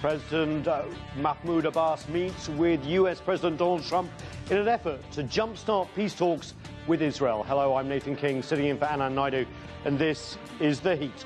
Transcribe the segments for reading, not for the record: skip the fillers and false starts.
President Mahmoud Abbas meets with US President Donald Trump in an effort to jumpstart peace talks with Israel. Hello, I'm Nathan King, sitting in for Anand Naidu, and this is The Heat.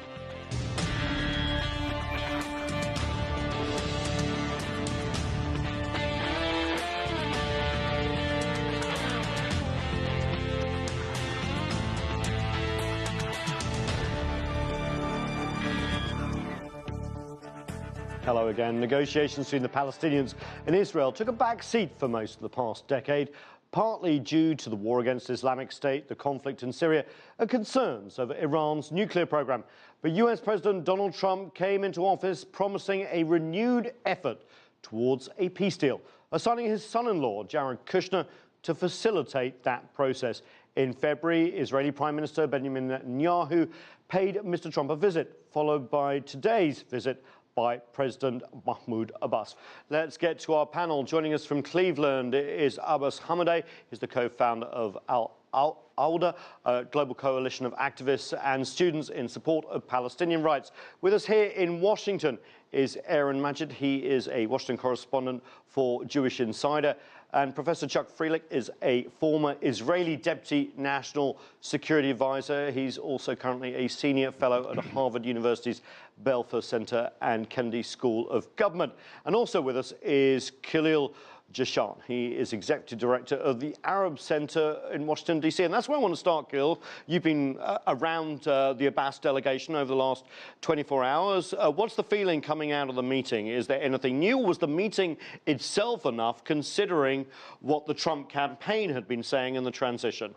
Hello again. Negotiations between the Palestinians and Israel took a back seat for most of the past decade, partly due to the war against Islamic State, the conflict in Syria, and concerns over Iran's nuclear program. But US President Donald Trump came into office promising a renewed effort towards a peace deal, assigning his son-in-law, Jared Kushner, to facilitate that process. In February, Israeli Prime Minister Benjamin Netanyahu paid Mr. Trump a visit, followed by today's visit by President Mahmoud Abbas. Let's get to our panel. Joining us from Cleveland is Abbas Hamideh. He's the co-founder of Al-Awda, a global coalition of activists and students in support of Palestinian rights. With us here in Washington is Aaron Magid. He is a Washington correspondent for Jewish Insider. And Professor Chuck Freilich is a former Israeli Deputy National Security Advisor. He's also currently a senior fellow at Harvard University's Belfer Center and Kennedy School of Government. And also with us is Khalil Jashan. He is Executive Director of the Arab Center in Washington, D.C. And that's where I want to start, Khalil. You've been around the Abbas delegation over the last 24 hours. What's the feeling coming out of the meeting? Is there anything new? Was the meeting itself enough, considering what the Trump campaign had been saying in the transition?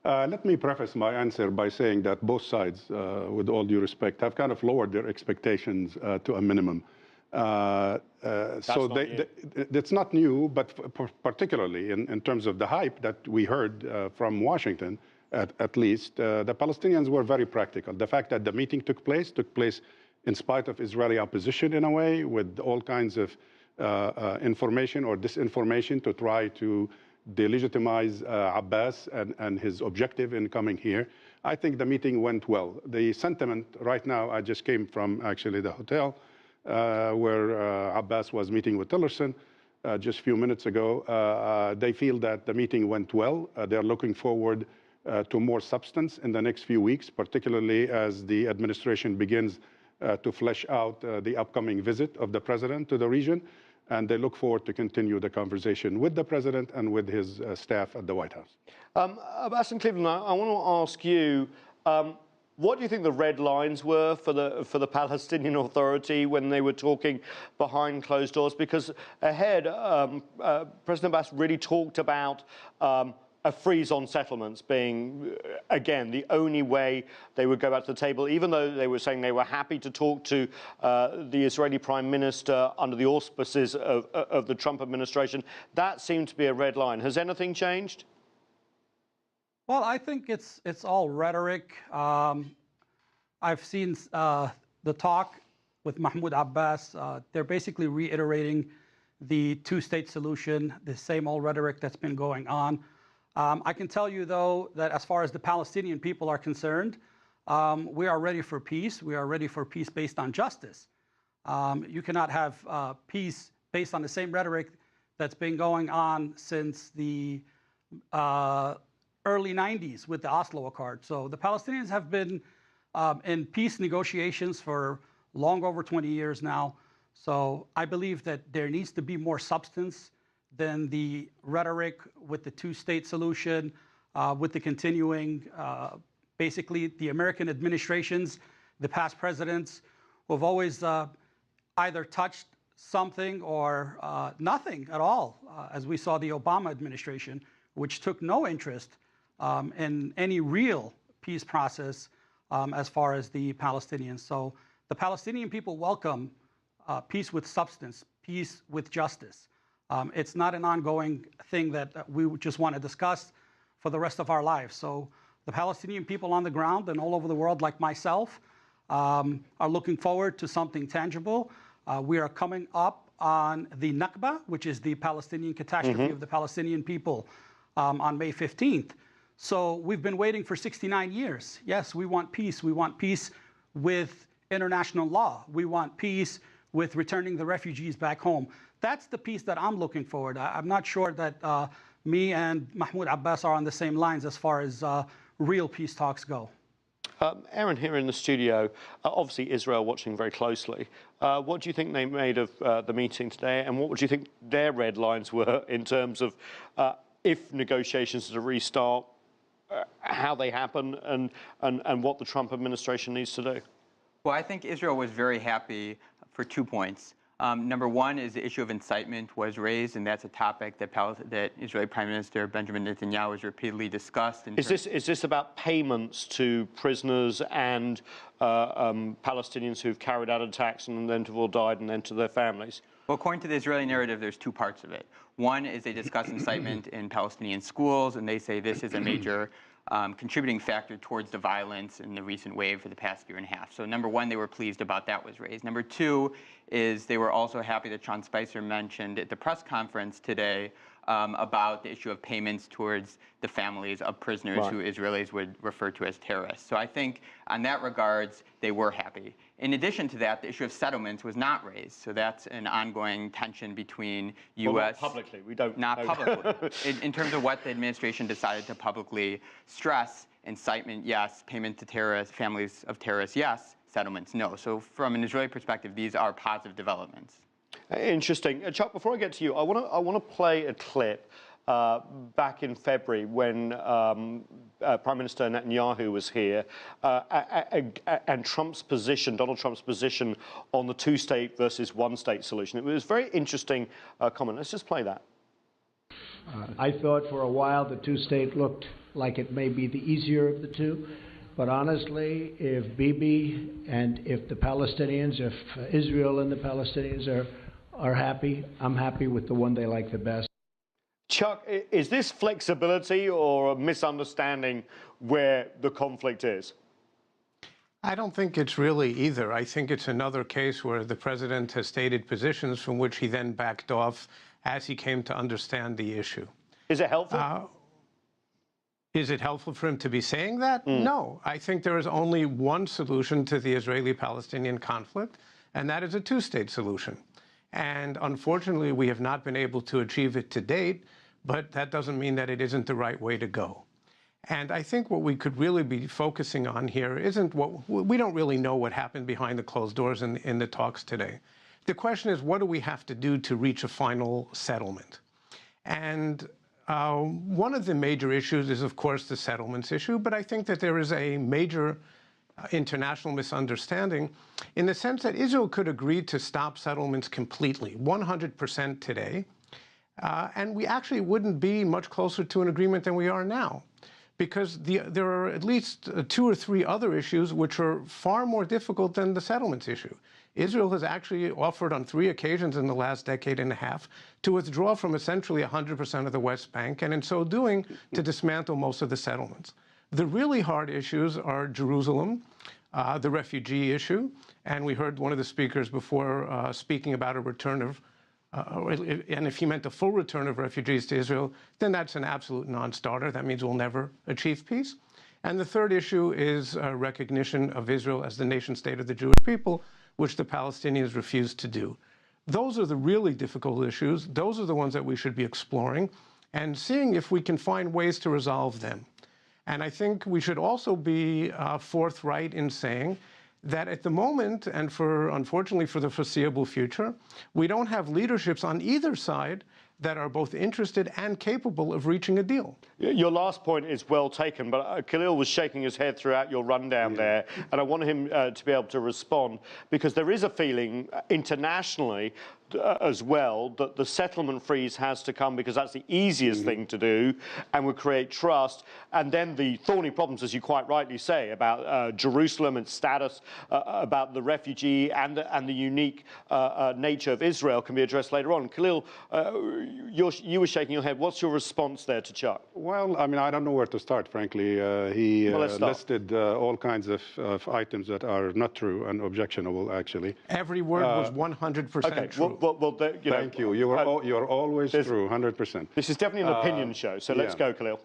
Let me preface my answer by saying that both sides, with all due respect, have kind of lowered their expectations to a minimum. It's not new, but particularly in terms of the hype that we heard from Washington, at least, the Palestinians were very practical. The fact that the meeting took place in spite of Israeli opposition in a way, with all kinds of information or disinformation to try to delegitimize Abbas and his objective in coming here. I think the meeting went well. The sentiment right now, I just came from actually the hotel where Abbas was meeting with Tillerson just a few minutes ago. They feel that the meeting went well. They're looking forward to more substance in the next few weeks, particularly as the administration begins to flesh out the upcoming visit of the president to the region. And they look forward to continue the conversation with the president and with his staff at the White House. Abbas in Cleveland, I want to ask you, what do you think the red lines were for the Palestinian Authority when they were talking behind closed doors? Because ahead, President Abbas really talked about a freeze on settlements being, again, the only way they would go back to the table, even though they were saying they were happy to talk to the Israeli Prime Minister under the auspices of the Trump administration. That seemed to be a red line. Has anything changed? Well, I think it's all rhetoric. I've seen the talk with Mahmoud Abbas. They're basically reiterating the two-state solution, the same old rhetoric that's been going on. I can tell you, though, that as far as the Palestinian people are concerned, we are ready for peace. We are ready for peace based on justice. You cannot have peace based on the same rhetoric that's been going on since the early 90s with the Oslo Accord. So the Palestinians have been in peace negotiations for long over 20 years now. So I believe that there needs to be more substance than the rhetoric with the two-state solution, with the continuing, basically the American administrations, the past presidents, who have always either touched something or nothing at all, as we saw the Obama administration, which took no interest in any real peace process as far as the Palestinians. So the Palestinian people welcome peace with substance, peace with justice. It's not an ongoing thing that we just want to discuss for the rest of our lives. So the Palestinian people on the ground and all over the world, like myself, are looking forward to something tangible. We are coming up on the Nakba, which is the Palestinian catastrophe of the Palestinian people, on May 15th. So we've been waiting for 69 years. Yes, we want peace. We want peace with international law. We want peace with returning the refugees back home. That's the piece that I'm looking forward. I'm not sure that me and Mahmoud Abbas are on the same lines as far as real peace talks go. Aaron, here in the studio, obviously Israel watching very closely. What do you think they made of the meeting today, and what would you think their red lines were in terms of if negotiations to restart, how they happen, and what the Trump administration needs to do? Well, I think Israel was very happy for 2 points. Number one is the issue of incitement was raised, and that's a topic that Israeli Prime Minister Benjamin Netanyahu has repeatedly discussed. Is this about payments to prisoners and Palestinians who've carried out attacks and then have all died, and then to their families? Well, according to the Israeli narrative, there's two parts of it. One is they discuss incitement in Palestinian schools, and they say this is a major contributing factor towards the violence in the recent wave for the past year and a half. So number one, they were pleased about that was raised. Number two is they were also happy that Sean Spicer mentioned at the press conference today about the issue of payments towards the families of prisoners who Israelis would refer to as terrorists. So I think on that regards, they were happy. In addition to that, the issue of settlements was not raised. So that's an ongoing tension between U.S. Well, not publicly. We don't. Not publicly. In terms of what the administration decided to publicly stress, incitement, yes. Payment to terrorists, families of terrorists, yes. Settlements, no. So from an Israeli perspective, these are positive developments. Interesting. Chuck, before I get to you, I want to play a clip back in February when Prime Minister Netanyahu was here and Trump's position, Donald Trump's position on the two-state versus one-state solution. It was a very interesting comment. Let's just play that. I thought for a while the two-state looked like it may be the easier of the two. But honestly, if Bibi and if the Palestinians, if Israel and the Palestinians are happy, I'm happy with the one they like the best. Chuck, is this flexibility or a misunderstanding where the conflict is? I don't think it's really either. I think it's another case where the president has stated positions from which he then backed off as he came to understand the issue. Is it helpful? Is it helpful for him to be saying that? No. I think there is only one solution to the Israeli-Palestinian conflict, and that is a two-state solution. And unfortunately, we have not been able to achieve it to date, but that doesn't mean that it isn't the right way to go. And I think what we could really be focusing on here isn't we don't really know what happened behind the closed doors in the talks today. The question is, what do we have to do to reach a final settlement? And one of the major issues is, of course, the settlements issue, but I think that there is a major international misunderstanding in the sense that Israel could agree to stop settlements completely, 100% today, and we actually wouldn't be much closer to an agreement than we are now, because there are at least 2 or 3 other issues which are far more difficult than the settlements issue. Israel has actually offered on 3 occasions in the last decade and a half to withdraw from essentially 100% of the West Bank, and in so doing, to dismantle most of the settlements. The really hard issues are Jerusalem, the refugee issue, and we heard one of the speakers before speaking about a return of, and if he meant a full return of refugees to Israel, then that's an absolute non-starter. That means we'll never achieve peace. And the third issue is recognition of Israel as the nation state of the Jewish people, which the Palestinians refuse to do. Those are the really difficult issues. Those are the ones that we should be exploring and seeing if we can find ways to resolve them. And I think we should also be forthright in saying that at the moment, and unfortunately for the foreseeable future, we don't have leaderships on either side that are both interested and capable of reaching a deal. Your last point is well taken, but Khalil was shaking his head throughout your rundown there, and I want him to be able to respond, because there is a feeling internationally as well that the settlement freeze has to come because that's the easiest thing to do and would create trust. And then the thorny problems, as you quite rightly say, about Jerusalem and status, about the refugee and the unique nature of Israel can be addressed later on. Khalil, you were shaking your head. What's your response there to Chuck? Well, I mean, I don't know where to start, frankly. He listed all kinds of items that are not true and objectionable, actually. Every word was 100% true. Thank you. You're always true, 100%. This is definitely an opinion show, so let's go, Khalil.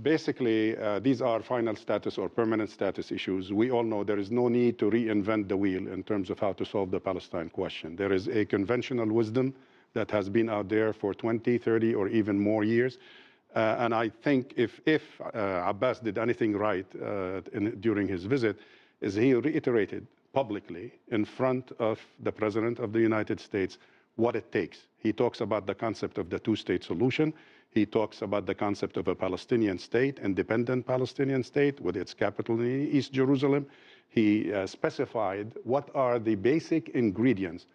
Basically, these are final status or permanent status issues. We all know there is no need to reinvent the wheel in terms of how to solve the Palestine question. There is a conventional wisdom that has been out there for 20, 30, or even more years. And I think if Abbas did anything right during his visit, is he reiterated publicly in front of the President of the United States what it takes. He talks about the concept of the two-state solution. He talks about the concept of a Palestinian state, independent Palestinian state with its capital in East Jerusalem. He specified what are the basic ingredients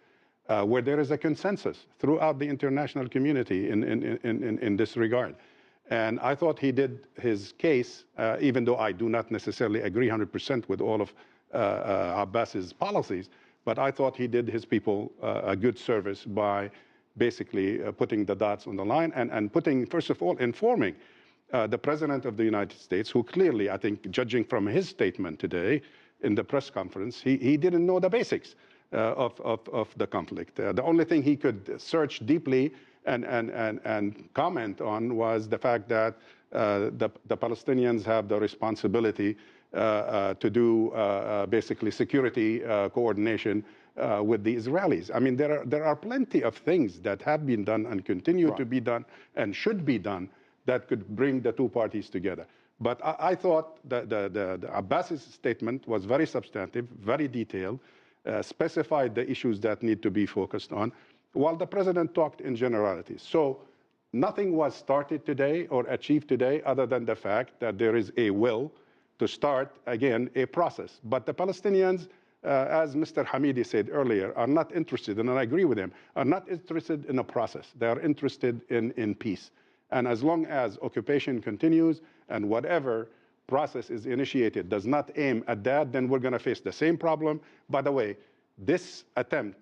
where there is a consensus throughout the international community in this regard. And I thought he did his case, even though I do not necessarily agree 100% with all of Abbas's policies, but I thought he did his people a good service by basically putting the dots on the line and putting, first of all, informing the President of the United States, who clearly, I think, judging from his statement today in the press conference, he didn't know the basics of the conflict. The only thing he could search deeply and comment on was the fact that the Palestinians have the responsibility to do basically security coordination with the Israelis. I mean, there are plenty of things that have been done and continue to be done and should be done that could bring the two parties together. But I thought the Abbas's statement was very substantive, very detailed, specified the issues that need to be focused on, while the president talked in generalities. So nothing was started today or achieved today other than the fact that there is a will to start, again, a process. But the Palestinians, as Mr. Hamideh said earlier, are not interested, and I agree with him, are not interested in a process. They are interested in peace. And as long as occupation continues and whatever process is initiated does not aim at that, then we're going to face the same problem. By the way, this attempt,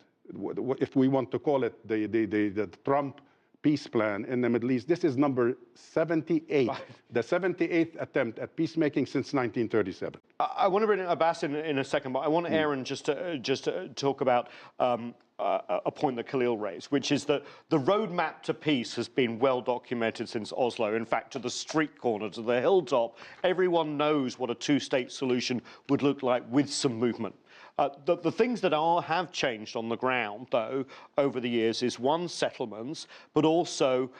if we want to call it the Trump peace plan in the Middle East, this is number 78, the 78th attempt at peacemaking since 1937. I want to bring Abbas in a second, but I want Aaron just to talk about a point that Khalil raised, which is that the roadmap to peace has been well documented since Oslo. In fact, to the street corner, to the hilltop, everyone knows what a two-state solution would look like with some movement. The things that have changed on the ground, though, over the years is, one, settlements, but also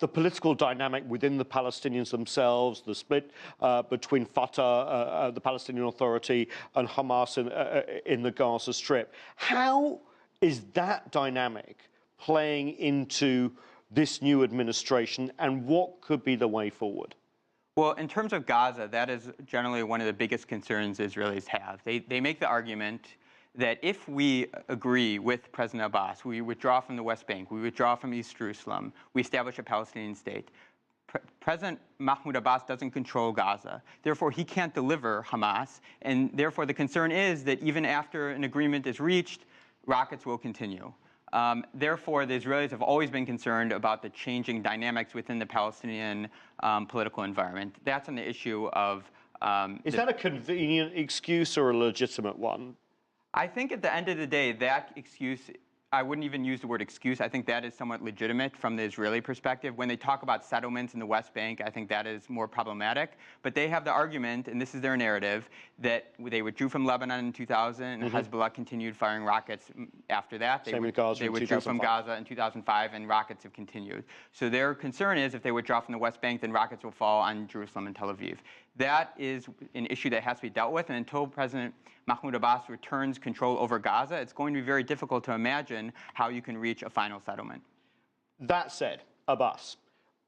the political dynamic within the Palestinians themselves, the split between Fatah, the Palestinian Authority, and Hamas in the Gaza Strip. How is that dynamic playing into this new administration, and what could be the way forward? Well, in terms of Gaza, that is generally one of the biggest concerns Israelis have. They make the argument that if we agree with President Abbas, we withdraw from the West Bank, we withdraw from East Jerusalem, we establish a Palestinian state, President Mahmoud Abbas doesn't control Gaza. Therefore, he can't deliver Hamas, and therefore the concern is that even after an agreement is reached, rockets will continue. Therefore, the Israelis have always been concerned about the changing dynamics within the Palestinian political environment. That's on the issue of... is that a convenient excuse or a legitimate one? I think at the end of the day, that excuse, I wouldn't even use the word excuse. I think that is somewhat legitimate from the Israeli perspective. When they talk about settlements in the West Bank, I think that is more problematic. But they have the argument, and this is their narrative, that they withdrew from Lebanon in 2000, and Hezbollah continued firing rockets after that. They withdrew from Gaza in 2005, and rockets have continued. So their concern is if they withdraw from the West Bank, then rockets will fall on Jerusalem and Tel Aviv. That is an issue that has to be dealt with, and until President Mahmoud Abbas returns control over Gaza, it's going to be very difficult to imagine how you can reach a final settlement. That said, Abbas,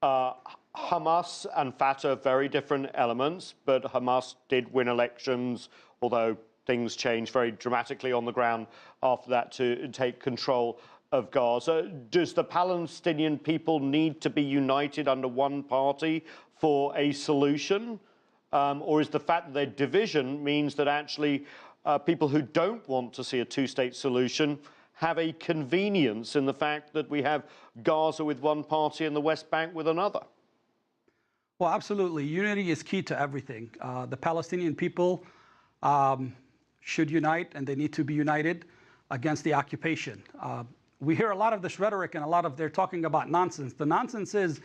Hamas and Fatah, very different elements, but Hamas did win elections, although things changed very dramatically on the ground after that to take control of Gaza. Does the Palestinian people need to be united under one party for a solution? Or is the fact that their division means that actually people who don't want to see a two-state solution have a convenience in the fact that we have Gaza with one party and the West Bank with another? Well, absolutely. Unity is key to everything. The Palestinian people should unite, and they need to be united against the occupation. we hear a lot of this rhetoric and a lot of they're talking about nonsense. The nonsense is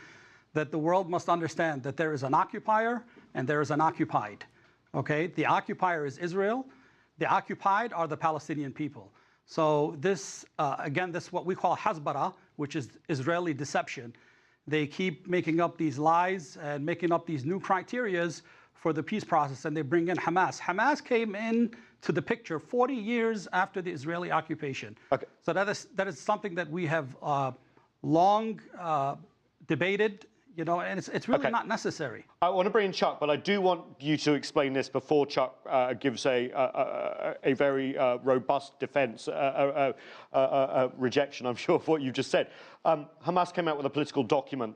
that the world must understand that there is an occupier and there is an occupied. Okay, the occupier is Israel. The occupied are the Palestinian people. So this, again, this is what we call hasbara, which is Israeli deception. They keep making up these lies and making up these new criterias for the peace process, and they bring in Hamas. Hamas came in to the picture 40 years after the Israeli occupation. Okay. So that is something that we have long debated, you know, and it's really not necessary. I want to bring in Chuck, but I do want you to explain this before Chuck gives a very robust defense, rejection, I'm sure, of what you just said. Hamas came out with a political document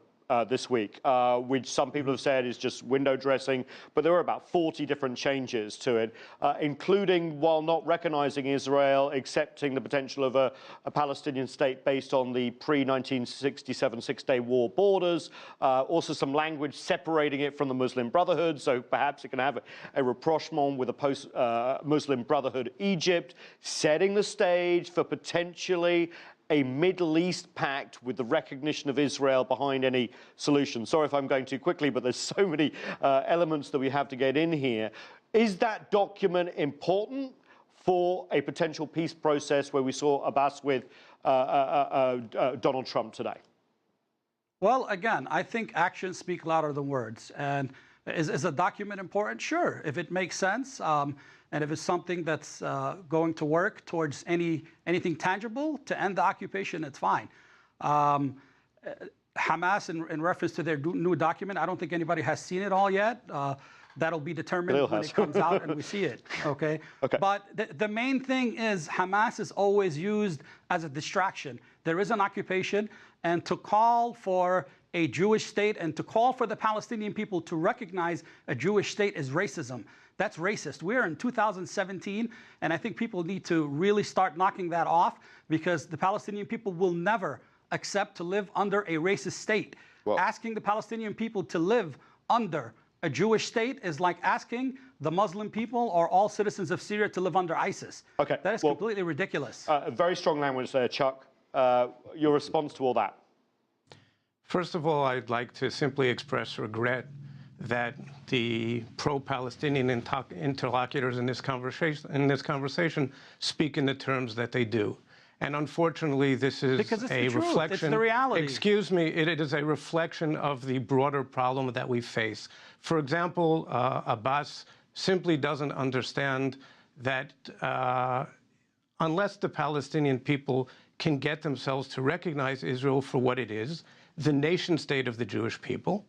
this week, which some people have said is just window dressing, but there were about 40 different changes to it, including, while not recognizing Israel, accepting the potential of a Palestinian state based on the pre-1967 Six-Day War borders, also some language separating it from the Muslim Brotherhood, so perhaps it can have a rapprochement with a post-Muslim Brotherhood Egypt, setting the stage for potentially a Middle East pact with the recognition of Israel behind any solution. Sorry if I'm going too quickly, but there's so many elements that we have to get in here. Is that document important for a potential peace process where we saw Abbas with Donald Trump today? Well, again, I think actions speak louder than words. And is a document important? Sure, if it makes sense. And if it's something that's going to work towards anything tangible to end the occupation, it's fine. Hamas, in reference to their new document, I don't think anybody has seen it all yet. That'll be determined when it comes out and we see it. Okay. But the main thing is Hamas is always used as a distraction. There is an occupation, and to call for a Jewish state and to call for the Palestinian people to recognize a Jewish state is racism. That's racist. We're in 2017, and I think people need to really start knocking that off, because the Palestinian people will never accept to live under a racist state. Well, asking the Palestinian people to live under a Jewish state is like asking the Muslim people or all citizens of Syria to live under ISIS. Okay. That is completely ridiculous. Very strong language there, Chuck. Your response to all that? First of all, I'd like to simply express regret that the pro-Palestinian interlocutors in this conversation speak in the terms that they do. And unfortunately, this is a reflection. It's the reality. Excuse me, it is a reflection of the broader problem that we face. For example, Abbas simply doesn't understand that unless the Palestinian people can get themselves to recognize Israel for what it is, the nation state of the Jewish people,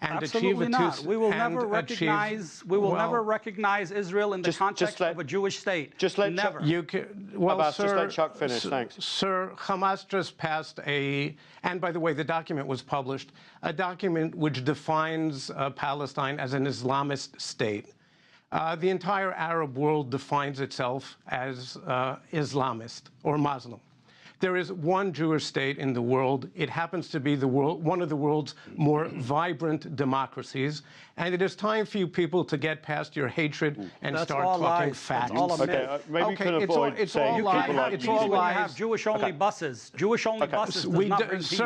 and absolutely not. We will never recognize. We will never recognize Israel in the context of a Jewish state. Just let never. Abbas, just let Chuck finish. Thanks, sir. Hamas just passed and by the way, the document was published. A document which defines Palestine as an Islamist state. The entire Arab world defines itself as Islamist or Muslim. There is one Jewish state in the world. It happens to be one of the world's more vibrant democracies. And it is time for you people to get past your hatred and start talking facts. Maybe you can avoid saying you can't have peace when you have Jewish-only buses. Jewish-only buses does not bring peace.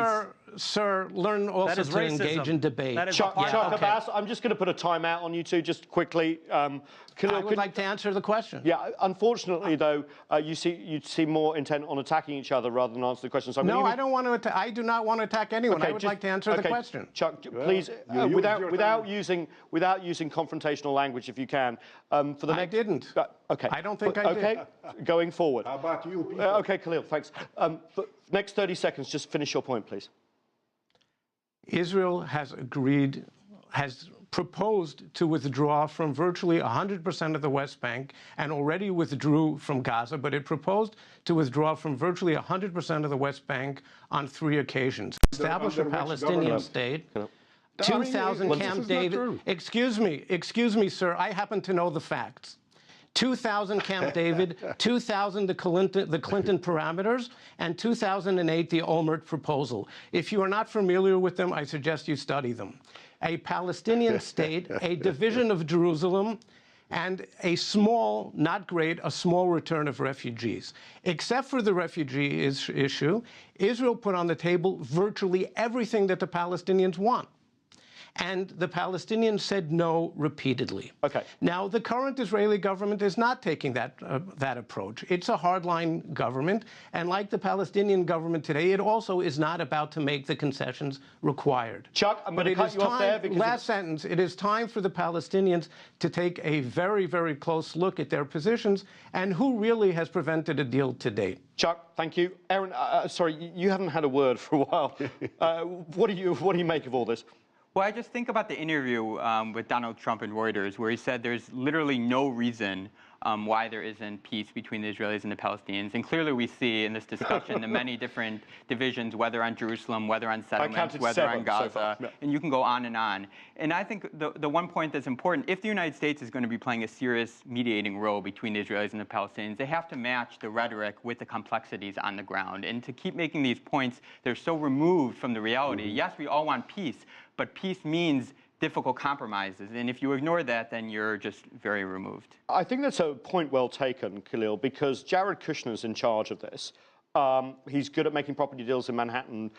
Sir, learn also to engage in debate. Chuck, Abbas, I'm just going to put a timeout on you two, just quickly. Khalil, I would like to answer the question. Yeah, unfortunately, though, you seem more intent on attacking each other rather than answer the question. So no, I don't want to. I do not want to attack anyone. I would like to answer the question. Chuck, please, without using confrontational language, if you can. For the I didn't. Okay. I don't think I did. Okay, going forward. How about you people? Okay, Khalil, thanks. For next 30 seconds, just finish your point, please. Israel has proposed to withdraw from virtually 100% of the West Bank and already withdrew from Gaza, but it proposed to withdraw from virtually 100% of the West Bank on 3 occasions. Establish a Palestinian state. 2,000 Camp David. Excuse me, sir. I happen to know the facts. 2,000 Camp David, 2,000 the Clinton parameters, and 2008 the Olmert proposal. If you are not familiar with them, I suggest you study them. A Palestinian state, a division of Jerusalem, and a small, not great, a small return of refugees. Except for the refugee issue, Israel put on the table virtually everything that the Palestinians want. And the Palestinians said no repeatedly. Okay. Now, the current Israeli government is not taking that approach. It's a hardline government, and like the Palestinian government today, it also is not about to make the concessions required. Chuck, I'm going to cut you off there because... Last sentence. It is time for the Palestinians to take a very, very close look at their positions and who really has prevented a deal to date. Chuck, thank you. Aaron, sorry, you haven't had a word for a while. What do you make of all this? Well, I just think about the interview with Donald Trump and Reuters, where he said there's literally no reason why there isn't peace between the Israelis and the Palestinians. And clearly we see in this discussion the many different divisions, whether on Jerusalem, whether on settlements, whether on Gaza, and you can go on. And I think the one point that's important, if the United States is going to be playing a serious mediating role between the Israelis and the Palestinians, they have to match the rhetoric with the complexities on the ground. And to keep making these points, they're so removed from the reality. Yes, we all want peace, but peace means difficult compromises. And if you ignore that, then you're just very removed. I think that's a point well taken, Khalil, because Jared Kushner's in charge of this. He's good at making property deals in Manhattan.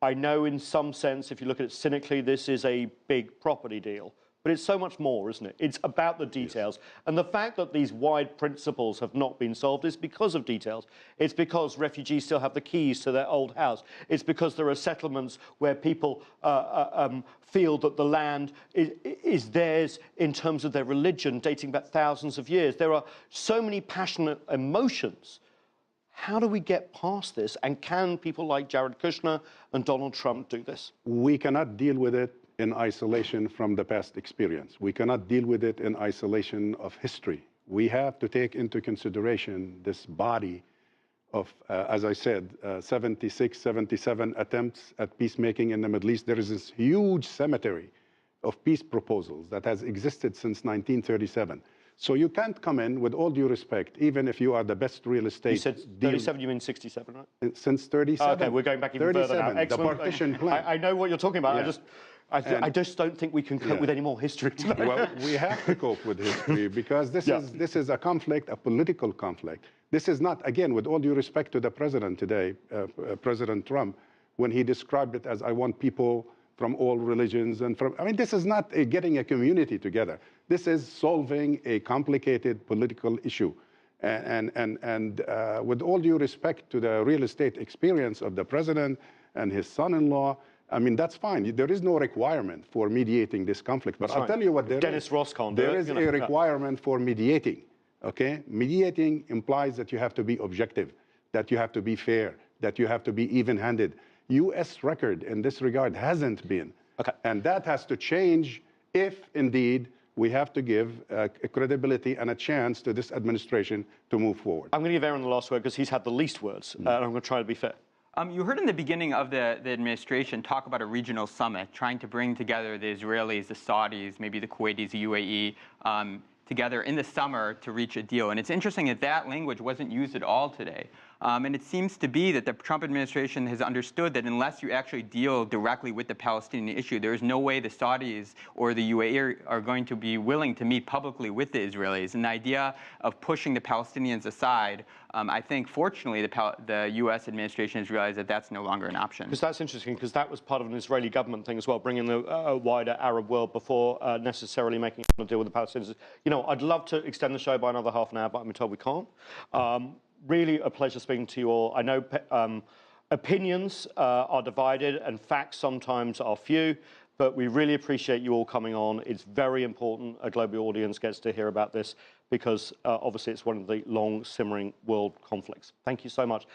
I know in some sense, if you look at it cynically, this is a big property deal. But it's so much more, isn't it? It's about the details. Yes. And the fact that these wide principles have not been solved is because of details. It's because refugees still have the keys to their old house. It's because there are settlements where people feel that the land is theirs in terms of their religion, dating back thousands of years. There are so many passionate emotions. How do we get past this? And can people like Jared Kushner and Donald Trump do this? We cannot deal with it in isolation from the past experience. We cannot deal with it in isolation of history. We have to take into consideration this body of, as I said, 76, 77 attempts at peacemaking in the Middle East. There is this huge cemetery of peace proposals that has existed since 1937. So you can't come in, with all due respect, even if you are the best real estate. You said 37, you mean 67, right? Since 37. Okay, we're going back even further now. Excellent. The partition plan. I know what you're talking about. Yeah. I just don't think we can cope with any more history tonight. Well, we have to cope with history because this is a conflict, a political conflict. This is not, again, with all due respect to the president today, President Trump, when he described it as, I want people from all religions and from, I mean, this is not getting a community together. This is solving a complicated political issue. And with all due respect to the real estate experience of the president and his son-in-law, I mean, that's fine. There is no requirement for mediating this conflict. But I'll tell you what there Dennis is. Ross can't do it. There is a requirement for mediating, okay? Mediating implies that you have to be objective, that you have to be fair, that you have to be even-handed. U.S. record in this regard hasn't been. Okay. And that has to change if, indeed, we have to give a credibility and a chance to this administration to move forward. I'm going to give Aaron the last word because he's had the least words, and I'm going to try to be fair. You heard in the beginning of the administration talk about a regional summit, trying to bring together the Israelis, the Saudis, maybe the Kuwaitis, the UAE, together in the summer to reach a deal. And it's interesting that that language wasn't used at all today. And it seems to be that the Trump administration has understood that unless you actually deal directly with the Palestinian issue, there is no way the Saudis or the UAE are going to be willing to meet publicly with the Israelis. And the idea of pushing the Palestinians aside, I think, fortunately, the U.S. administration has realized that that's no longer an option. Because that's interesting, because that was part of an Israeli government thing as well, bringing the wider Arab world before necessarily making a deal with the Palestinians. You know, I'd love to extend the show by another half an hour, but I'm told we can't. Really a pleasure speaking to you all. I know opinions are divided and facts sometimes are few, but we really appreciate you all coming on. It's very important a global audience gets to hear about this because obviously it's one of the long simmering world conflicts. Thank you so much.